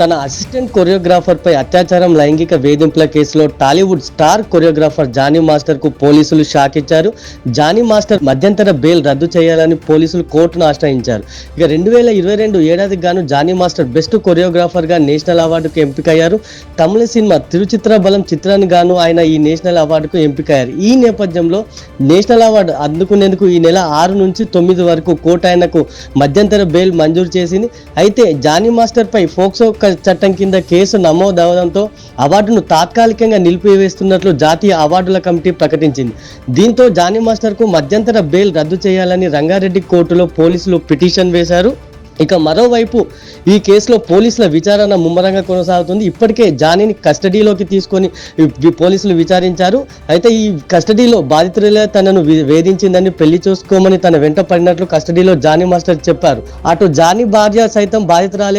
తన assistant choreographer పై అత్యాచారం లైంగిక వేధింపుల కేసులో Tollywood star choreographer Jani master కు పోలీసులు షాక్ ఇచ్చారు. జానీ మాస్టర్ మధ్యంతర బెయిల్ రద్దు చేయాలని పోలీసులు కోర్టును ఆశ్రయించారు. ఇక 2022 ఏడాదికి గాను జానీ మాస్టర్ బెస్ట్ కొరియోగ్రాఫర్ గా నేషనల్ అవార్డుకు ఎంపికయ్యారు. తమిళ సినిమా తిరుచిత్ర బలం చిత్రానికి గాను ఆయన ఈ నేషనల్ అవార్డుకు ఎంపికయ్యారు. ఈ నేపథ్యంలో నేషనల్ అవార్డు అందుకునేందుకు ఈ నెల 6 నుంచి 9 వరకు కోర్టు ఆయనకు మధ్యంతర బెయిల్ మంజూరు చేసింది. అయితే జానీ మాస్టర్ పై ఫోక్సో చట్టం కింద కేసు నమోదవడంతో అవార్డును తాత్కాలికంగా నిలిపివేస్తున్నట్లు జాతీయ అవార్డుల కమిటీ ప్రకటించింది. దీంతో జానీ మాస్టర్ కు మధ్యంతర బెయిల్ రద్దు చేయాలని రంగారెడ్డి కోర్టులో పోలీసులు పిటిషన్ వేశారు. ఇక మరోవైపు ఈ కేసులో పోలీసుల విచారణ ముమ్మరంగా కొనసాగుతుంది. ఇప్పటికే జానీని కస్టడీలోకి తీసుకొని పోలీసులు విచారించారు. అయితే ఈ కస్టడీలో బాధితులే తనను వేధించిందని, పెళ్లి చేసుకోమని తన వెంట పడినట్లు కస్టడీలో జానీ మాస్టర్ చెప్పారు. అటు జానీ భార్య సైతం బాధితురాలే